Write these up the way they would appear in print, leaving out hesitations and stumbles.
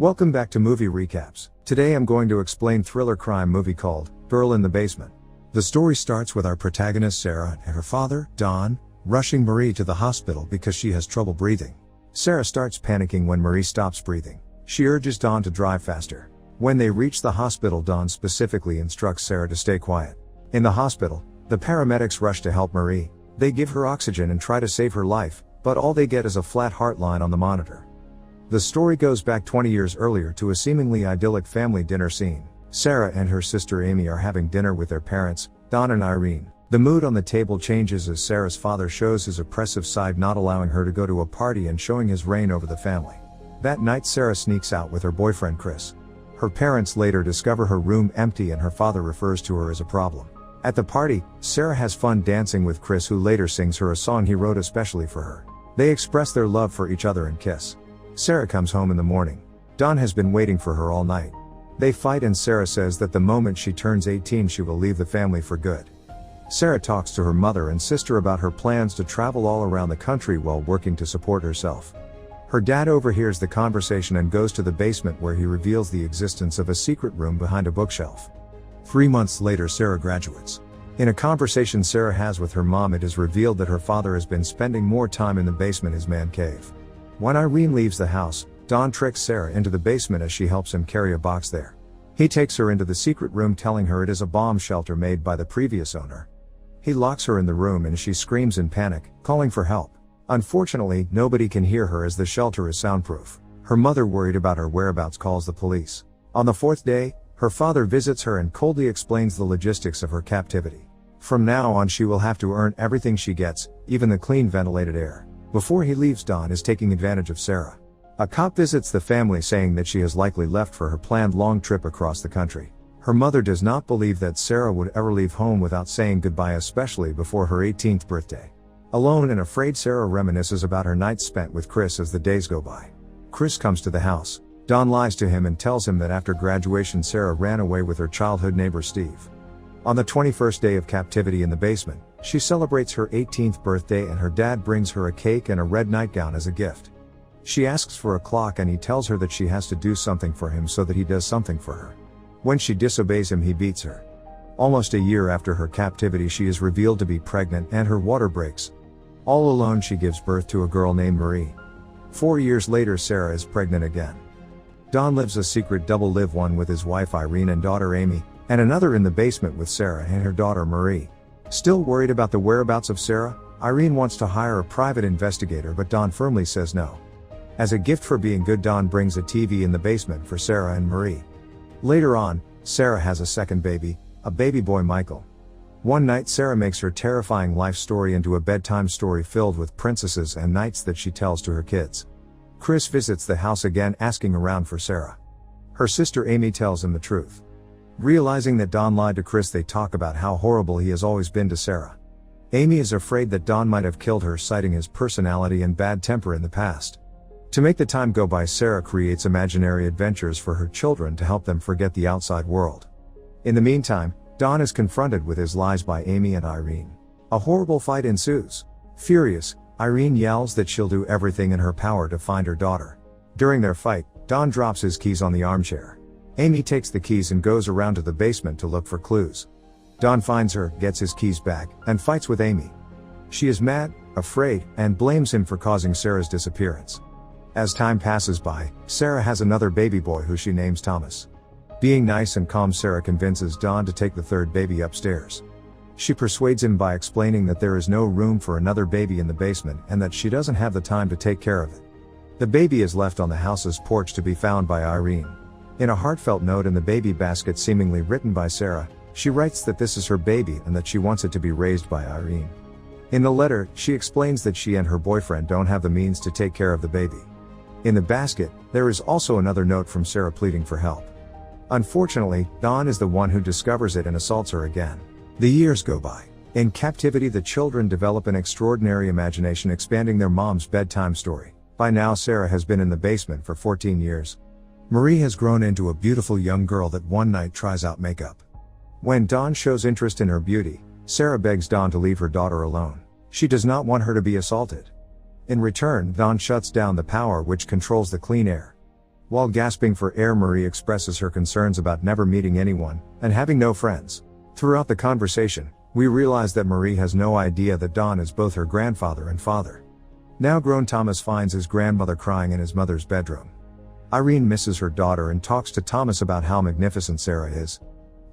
Welcome back to Movie Recaps. Today I'm going to explain thriller crime movie called Girl in the Basement. The story starts with our protagonist Sarah and her father, Don, rushing Marie to the hospital because she has trouble breathing. Sarah starts panicking when Marie stops breathing. She urges Don to drive faster. When they reach the hospital, Don specifically instructs Sarah to stay quiet. In the hospital, the paramedics rush to help Marie. They give her oxygen and try to save her life, but all they get is a flat heart line on the monitor. The story goes back 20 years earlier to a seemingly idyllic family dinner scene. Sarah and her sister Amy are having dinner with their parents, Don and Irene. The mood on the table changes as Sarah's father shows his oppressive side, not allowing her to go to a party and showing his reign over the family. That night Sarah sneaks out with her boyfriend Chris. Her parents later discover her room empty and her father refers to her as a problem. At the party, Sarah has fun dancing with Chris, who later sings her a song he wrote especially for her. They express their love for each other and kiss. Sarah comes home in the morning. Don has been waiting for her all night. They fight and Sarah says that the moment she turns 18 she will leave the family for good. Sarah talks to her mother and sister about her plans to travel all around the country while working to support herself. Her dad overhears the conversation and goes to the basement, where he reveals the existence of a secret room behind a bookshelf. 3 months later Sarah graduates. In a conversation Sarah has with her mom, it is revealed that her father has been spending more time in the basement, his man cave. When Irene leaves the house, Don tricks Sarah into the basement as she helps him carry a box there. He takes her into the secret room, telling her it is a bomb shelter made by the previous owner. He locks her in the room and she screams in panic, calling for help. Unfortunately, nobody can hear her as the shelter is soundproof. Her mother, worried about her whereabouts, calls the police. On the 4th day, her father visits her and coldly explains the logistics of her captivity. From now on she will have to earn everything she gets, even the clean ventilated air. Before he leaves, Don is taking advantage of Sarah. A cop visits the family saying that she has likely left for her planned long trip across the country. Her mother does not believe that Sarah would ever leave home without saying goodbye, especially before her 18th birthday. Alone and afraid, Sarah reminisces about her nights spent with Chris as the days go by. Chris comes to the house. Don lies to him and tells him that after graduation Sarah ran away with her childhood neighbor Steve. On the 21st day of captivity in the basement, she celebrates her 18th birthday and her dad brings her a cake and a red nightgown as a gift. She asks for a clock and he tells her that she has to do something for him so that he does something for her. When she disobeys him, he beats her. Almost a year after her captivity she is revealed to be pregnant and her water breaks. All alone she gives birth to a girl named Marie. 4 years later Sarah is pregnant again. Don lives a secret double live, one with his wife Irene and daughter Amy, and another in the basement with Sarah and her daughter Marie. Still worried about the whereabouts of Sarah, Irene wants to hire a private investigator, but Don firmly says no. As a gift for being good, Don brings a TV in the basement for Sarah and Marie. Later on, Sarah has a second baby, a baby boy Michael. One night Sarah makes her terrifying life story into a bedtime story filled with princesses and knights that she tells to her kids. Chris visits the house again, asking around for Sarah. Her sister Amy tells him the truth. Realizing that Don lied to Chris, they talk about how horrible he has always been to Sarah. Amy is afraid that Don might have killed her, citing his personality and bad temper in the past. To make the time go by, Sarah creates imaginary adventures for her children to help them forget the outside world. In the meantime, Don is confronted with his lies by Amy and Irene. A horrible fight ensues. Furious, Irene yells that she'll do everything in her power to find her daughter. During their fight, Don drops his keys on the armchair. Amy takes the keys and goes around to the basement to look for clues. Don finds her, gets his keys back, and fights with Amy. She is mad, afraid, and blames him for causing Sarah's disappearance. As time passes by, Sarah has another baby boy who she names Thomas. Being nice and calm, Sarah convinces Don to take the third baby upstairs. She persuades him by explaining that there is no room for another baby in the basement and that she doesn't have the time to take care of it. The baby is left on the house's porch to be found by Irene. In a heartfelt note in the baby basket seemingly written by Sarah, she writes that this is her baby and that she wants it to be raised by Irene. In the letter, she explains that she and her boyfriend don't have the means to take care of the baby. In the basket, there is also another note from Sarah pleading for help. Unfortunately, Don is the one who discovers it and assaults her again. The years go by. In captivity, the children develop an extraordinary imagination, expanding their mom's bedtime story. By now Sarah has been in the basement for 14 years. Marie has grown into a beautiful young girl that one night tries out makeup. When Don shows interest in her beauty, Sarah begs Don to leave her daughter alone. She does not want her to be assaulted. In return, Don shuts down the power which controls the clean air. While gasping for air, Marie expresses her concerns about never meeting anyone, and having no friends. Throughout the conversation, we realize that Marie has no idea that Don is both her grandfather and father. Now grown, Thomas finds his grandmother crying in his mother's bedroom. Irene misses her daughter and talks to Thomas about how magnificent Sarah is.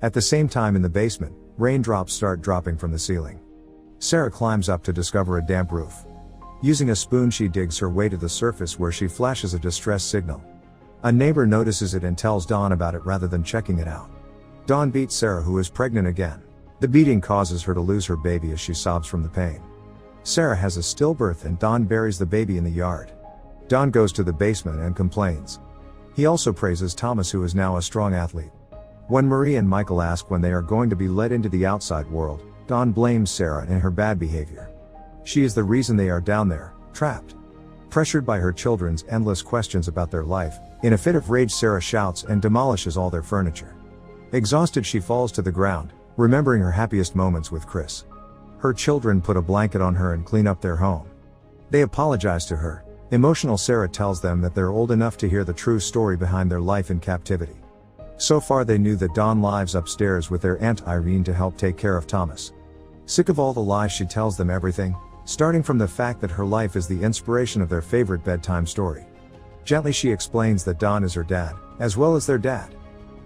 At the same time, in the basement, raindrops start dropping from the ceiling. Sarah climbs up to discover a damp roof. Using a spoon, she digs her way to the surface, where she flashes a distress signal. A neighbor notices it and tells Dawn about it rather than checking it out. Dawn beats Sarah, who is pregnant again. The beating causes her to lose her baby as she sobs from the pain. Sarah has a stillbirth and Dawn buries the baby in the yard. Dawn goes to the basement and complains. He also praises Thomas, who is now a strong athlete. When Marie and Michael ask when they are going to be let into the outside world, Dawn blames Sarah and her bad behavior. She is the reason they are down there, trapped. Pressured by her children's endless questions about their life, in a fit of rage, Sarah shouts and demolishes all their furniture. Exhausted, she falls to the ground, remembering her happiest moments with Chris. Her children put a blanket on her and clean up their home. They apologize to her. Emotional Sarah tells them that they're old enough to hear the true story behind their life in captivity. So far they knew that Dawn lives upstairs with their Aunt Irene to help take care of Thomas. Sick of all the lies, she tells them everything, starting from the fact that her life is the inspiration of their favorite bedtime story. Gently she explains that Don is her dad, as well as their dad.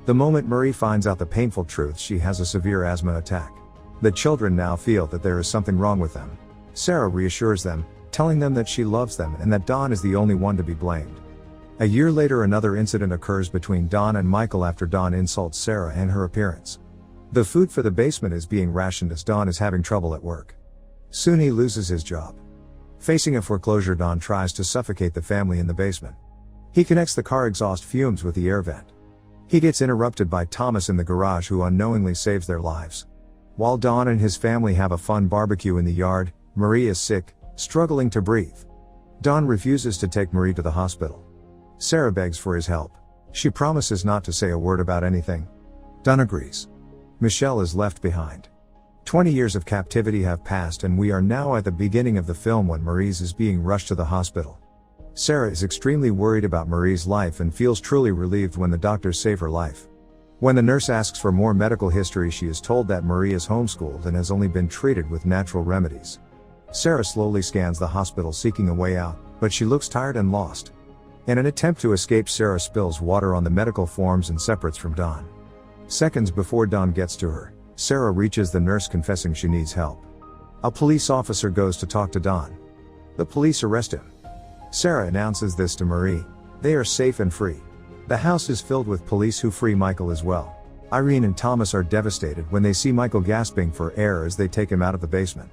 The moment Marie finds out the painful truth, she has a severe asthma attack. The children now feel that there is something wrong with them. Sarah reassures them, telling them that she loves them and that Don is the only one to be blamed. A year later, another incident occurs between Don and Michael after Don insults Sarah and her appearance. The food for the basement is being rationed as Don is having trouble at work. Soon he loses his job. Facing a foreclosure, Don tries to suffocate the family in the basement. He connects the car exhaust fumes with the air vent. He gets interrupted by Thomas in the garage, who unknowingly saves their lives. While Don and his family have a fun barbecue in the yard, Marie is sick, struggling to breathe. Don refuses to take Marie to the hospital. Sarah begs for his help. She promises not to say a word about anything. Don agrees. Michelle is left behind. 20 years of captivity have passed and we are now at the beginning of the film when Marie's is being rushed to the hospital. Sarah is extremely worried about Marie's life and feels truly relieved when the doctors save her life. When the nurse asks for more medical history, she is told that Marie is homeschooled and has only been treated with natural remedies. Sarah slowly scans the hospital seeking a way out, but she looks tired and lost. In an attempt to escape, Sarah spills water on the medical forms and separates from Don. Seconds before Don gets to her, Sarah reaches the nurse confessing she needs help. A police officer goes to talk to Don. The police arrest him. Sarah announces this to Marie. They are safe and free. The house is filled with police who free Michael as well. Irene and Thomas are devastated when they see Michael gasping for air as they take him out of the basement.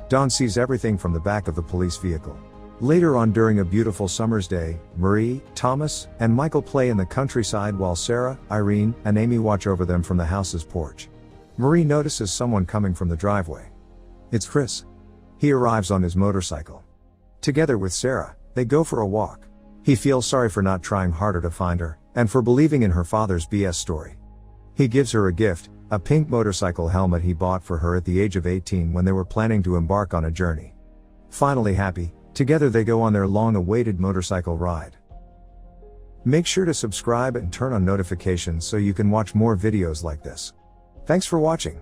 Don sees everything from the back of the police vehicle. Later on, during a beautiful summer's day, Marie, Thomas, and Michael play in the countryside while Sarah, Irene, and Amy watch over them from the house's porch. Marie notices someone coming from the driveway. It's Chris. He arrives on his motorcycle. Together with Sarah, they go for a walk. He feels sorry for not trying harder to find her, and for believing in her father's BS story. He gives her a gift, a pink motorcycle helmet he bought for her at the age of 18 when they were planning to embark on a journey. Finally happy, together they go on their long-awaited motorcycle ride. Make sure to subscribe and turn on notifications so you can watch more videos like this. Thanks for watching.